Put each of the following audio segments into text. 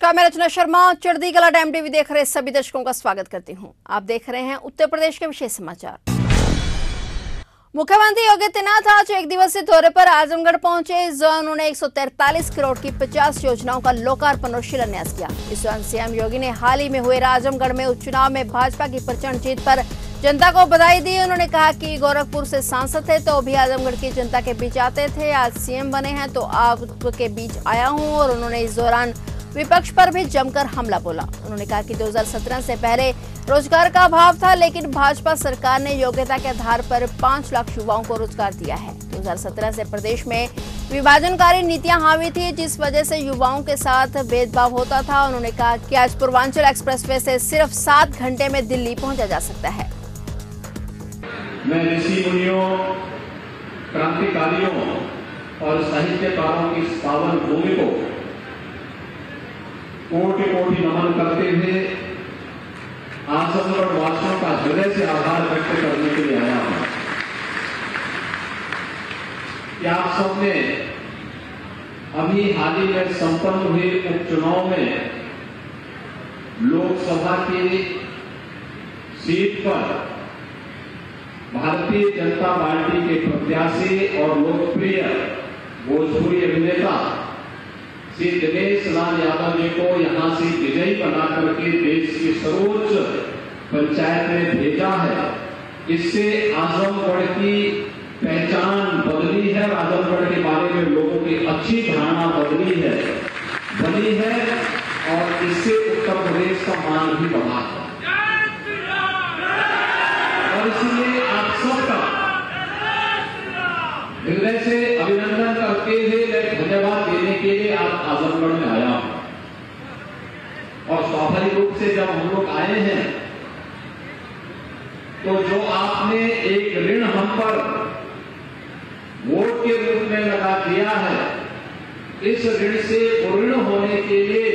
नमस्कार, मैं रचना शर्मा चढ़ती कला टाइम टीवी देख रहे सभी दर्शकों का स्वागत करती हूं। आप देख रहे हैं उत्तर प्रदेश के विशेष समाचार। मुख्यमंत्री योगी आदित्यनाथ आज एक दिवसीय दौरे पर आजमगढ़ पहुंचे। इस दौरान उन्होंने 143 करोड़ की 50 योजनाओं का लोकार्पण और शिलान्यास किया। इस दौरान सीएम योगी ने हाल ही में हुए आजमगढ़ में उपचुनाव में भाजपा की प्रचंड जीत पर जनता को बधाई दी। उन्होंने कहा कि गोरखपुर से सांसद थे तो भी आजमगढ़ की जनता के बीच आते थे, आज सीएम बने हैं तो आपके बीच आया हूं। और उन्होंने इस दौरान विपक्ष पर भी जमकर हमला बोला। उन्होंने कहा कि 2017 से पहले रोजगार का अभाव था, लेकिन भाजपा सरकार ने योग्यता के आधार पर 5 लाख युवाओं को रोजगार दिया है। 2017 से प्रदेश में विभाजनकारी नीतियां हावी थी, जिस वजह से युवाओं के साथ भेदभाव होता था। उन्होंने कहा कि आज पूर्वांचल एक्सप्रेसवे से सिर्फ 7 घंटे में दिल्ली पहुंचा जा सकता है। मैं ऋषि मुनियों, क्रांतिकारियों और साहित्यकारों की इस पावन भूमि को कोटि कोटि नमन करते हुए आजमगढ़ वासियों का हृदय से आभार व्यक्त करने के लिए आया हूं कि आप सबने अभी हाल ही में संपन्न हुए उपचुनाव में लोकसभा की सीट पर भारतीय जनता पार्टी के प्रत्याशी और लोकप्रिय भोजपुरी अभिनेता श्री दिनेश लाल यादव जी को यहां से विजयी बना करके देश की सर्वोच्च पंचायत में भेजा है। इससे आजमगढ़ की पहचान बदली है, आजमगढ़ के बारे में लोगों की अच्छी धारणा बनी है और इससे उत्तर प्रदेश का मान भी बढ़ा है। और इसलिए आप सबका हृदय से अभिनंदन करते हुए मैं धन्यवाद देने के लिए आज आजमगढ़ में आया हूं। और स्वाभाविक रूप से जब हम लोग आए हैं तो जो आपने एक ऋण हम पर वोट के रूप में लगा दिया है, इस ऋण से पूर्ण होने के लिए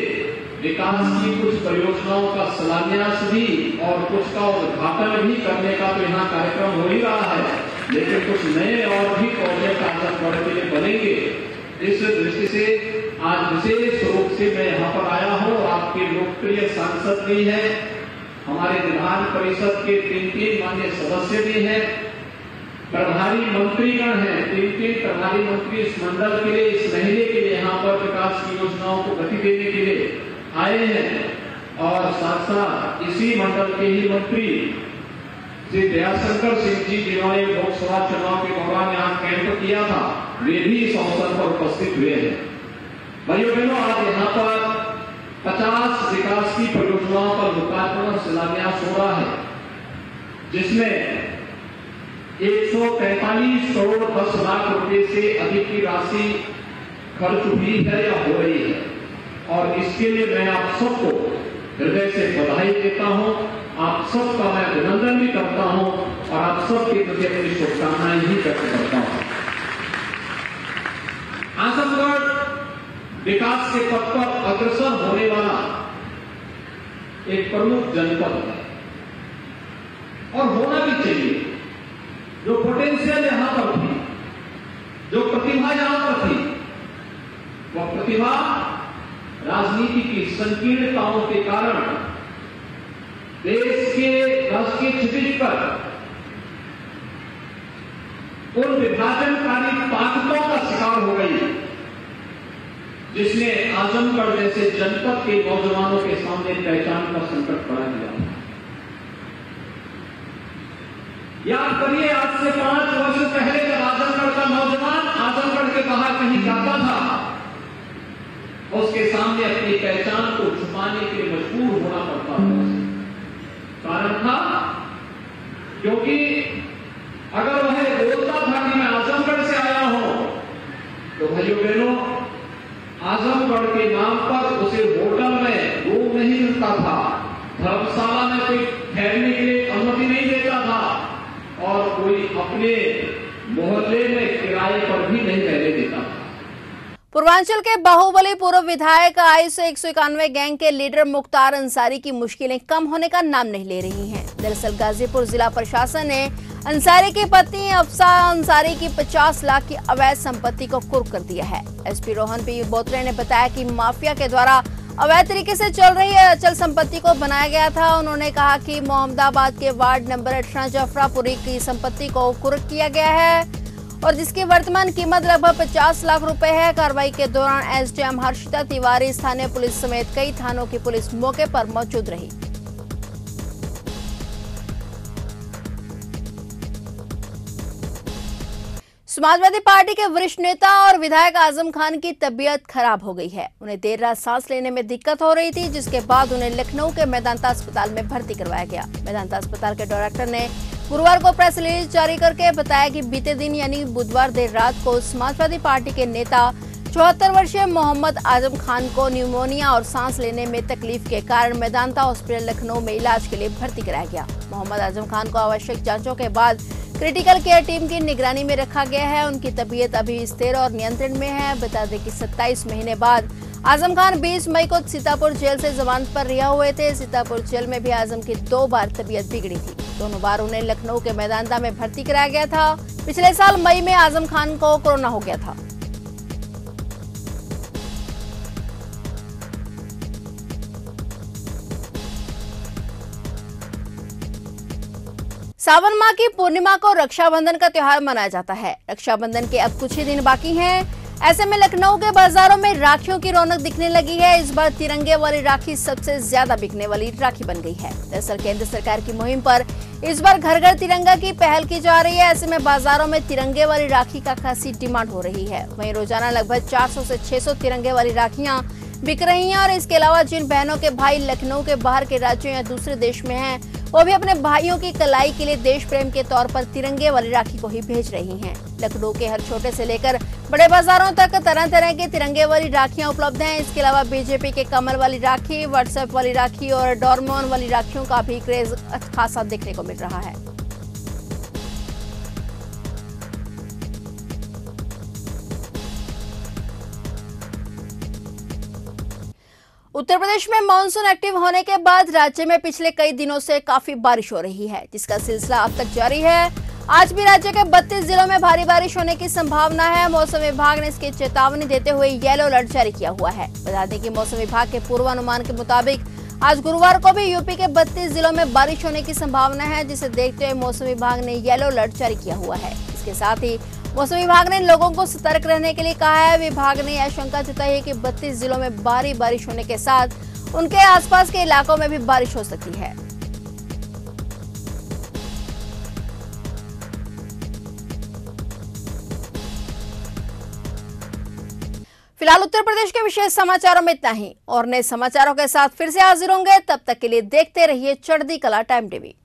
विकास की कुछ परियोजनाओं का शिलान्यास भी और कुछ का उद्घाटन भी करने का तो यहाँ कार्यक्रम हो ही रहा है, लेकिन कुछ नए और भी प्रोजेक्ट आजमगढ़ के लिए बनेंगे। इस दृष्टि से आज विशेष रूप से मैं यहाँ पर आया हूँ। आपके लोकप्रिय सांसद भी हैं, हमारे विधान परिषद के 3 माननीय सदस्य भी हैं, प्रभारी मंत्रीगण हैं, 3 प्रभारी मंत्री इस मंडल के लिए, इस महीने के लिए यहाँ पर विकास की योजनाओं को गति देने के लिए आए हैं। और साथ साथ इसी मंडल के ही मंत्री श्री दयाशंकर सिंह जी, जिन्होंने लोकसभा चुनाव के दौरान यहाँ कैंप किया था, वे भी इस अवसर पर उपस्थित हुए हैं। भाइयों बहनों, आज यहाँ पर 50 विकास की परियोजनाओं का लोकार्पण और शिलान्यास हो रहा है, जिसमें 143 करोड़ 10 लाख रुपए से अधिक की राशि खर्च हुई है या हो रही है। और इसके लिए मैं आप सबको हृदय से बधाई देता हूं, आप सबका मैं अभिनंदन भी करता हूं और आप सबके प्रति अपनी शुभकामनाएं भी व्यक्त करता हूं। आजमगढ़ विकास के पथ पर अग्रसर होने वाला एक प्रमुख जनपद है और होना भी चाहिए। जो पोटेंशियल यहां पर थी, जो प्रतिभा यहां पर थी, वह प्रतिभा राजनीति की संकीर्णताओं के कारण देश के राष्ट्रीय क्षितिज पर उन विभाजनकारी ताकतों का शिकार हो गई, जिसने आजमगढ़ जैसे जनपद के नौजवानों के सामने पहचान का संकट खड़ा किया। याद करिए, आज से 5 वर्ष पहले जब आजमगढ़ का नौजवान आजमगढ़ के बाहर कहीं जाता था, उसके सामने अपनी पहचान को छुपाने के लिए मजबूर होना पड़ता था। कारण था क्योंकि अगर वह बोलता था कि मैं आजमगढ़ से आया हूं, तो भाइयों बहनों, आजमगढ़ के नाम पर उसे होटल में रूम नहीं मिलता था, धर्मशाला में कोई ठहरने के लिए अनुमति नहीं देता था और कोई अपने मोहल्ले में किराए पर भी नहीं रहने देता था। पूर्वांचल के बाहुबली पूर्व विधायक आयुष 191 गैंग के लीडर मुख्तार अंसारी की मुश्किलें कम होने का नाम नहीं ले रही हैं। दरअसल गाजीपुर जिला प्रशासन ने अंसारी की पत्नी अफसा अंसारी की 50 लाख की अवैध संपत्ति को कुर्क कर दिया है। एसपी रोहन पी बोत्रे ने बताया कि माफिया के द्वारा अवैध तरीके से चल रही अचल संपत्ति को बनाया गया था। उन्होंने कहा कि मोहम्मदाबाद के वार्ड नंबर 18 जफरापुरी की संपत्ति को कुर्क किया गया है और जिसकी वर्तमान कीमत लगभग 50 लाख रुपए है। कार्रवाई के दौरान एसडीएम हर्षिता तिवारी, स्थानीय पुलिस समेत कई थानों की पुलिस मौके पर मौजूद रही। समाजवादी पार्टी के वरिष्ठ नेता और विधायक आजम खान की तबीयत खराब हो गई है। उन्हें देर रात सांस लेने में दिक्कत हो रही थी, जिसके बाद उन्हें लखनऊ के मेदांता अस्पताल में भर्ती करवाया गया। मेदांता अस्पताल के डायरेक्टर ने गुरुवार को प्रेस रिलीज जारी करके बताया कि बीते दिन यानी बुधवार देर रात को समाजवादी पार्टी के नेता 74 वर्षीय मोहम्मद आजम खान को न्यूमोनिया और सांस लेने में तकलीफ के कारण मेदांता हॉस्पिटल लखनऊ में इलाज के लिए भर्ती कराया गया। मोहम्मद आजम खान को आवश्यक जांचों के बाद क्रिटिकल केयर टीम की निगरानी में रखा गया है। उनकी तबीयत अभी स्थिर और नियंत्रण में है। बता दें कि 27 महीने बाद आजम खान 20 मई को सीतापुर जेल से जमानत पर रिहा हुए थे। सीतापुर जेल में भी आजम की 2 बार तबीयत बिगड़ी थी। दोनों बार उन्हें लखनऊ के मेदांता में भर्ती कराया गया था। पिछले साल मई में आजम खान को कोरोना हो गया था। सावन माह की पूर्णिमा को रक्षाबंधन का त्योहार मनाया जाता है। रक्षाबंधन के अब कुछ ही दिन बाकी हैं। ऐसे में लखनऊ के बाजारों में राखियों की रौनक दिखने लगी है। इस बार तिरंगे वाली राखी सबसे ज्यादा बिकने वाली राखी बन गई है। दरअसल केंद्र सरकार की मुहिम पर इस बार घर घर तिरंगा की पहल की जा रही है। ऐसे में बाजारों में तिरंगे वाली राखी का खासी डिमांड हो रही है। वहीं रोजाना लगभग 400 से 600 तिरंगे वाली राखियां बिक रही हैं और इसके अलावा जिन बहनों के भाई लखनऊ के बाहर के राज्यों या दूसरे देश में हैं, वो भी अपने भाइयों की कलाई के लिए देश प्रेम के तौर पर तिरंगे वाली राखी को ही भेज रही हैं। लखनऊ के हर छोटे से लेकर बड़े बाजारों तक तरह तरह के तिरंगे वाली राखियां उपलब्ध हैं। इसके अलावा बीजेपी के कमल वाली राखी, व्हाट्सएप वाली राखी और डोरेमोन वाली राखियों का भी क्रेज खासा देखने को मिल रहा है। उत्तर प्रदेश में मानसून एक्टिव होने के बाद राज्य में पिछले कई दिनों से काफी बारिश हो रही है, जिसका सिलसिला अब तक जारी है। आज भी राज्य के 32 जिलों में भारी बारिश होने की संभावना है। मौसम विभाग ने इसकी चेतावनी देते हुए येलो अलर्ट जारी किया हुआ है। बता दें कि मौसम विभाग के पूर्वानुमान के मुताबिक आज गुरुवार को भी यूपी के 32 जिलों में बारिश होने की संभावना है, जिसे देखते हुए मौसम विभाग ने येलो अलर्ट जारी किया हुआ है। इसके साथ ही मौसम विभाग ने लोगों को सतर्क रहने के लिए कहा है। विभाग ने आशंका जताई है कि 32 जिलों में भारी बारिश होने के साथ उनके आसपास के इलाकों में भी बारिश हो सकती है। फिलहाल उत्तर प्रदेश के विशेष समाचारों में इतना ही और नए समाचारों के साथ फिर से हाजिर होंगे। तब तक के लिए देखते रहिए चढ़ती कला टाइम टीवी।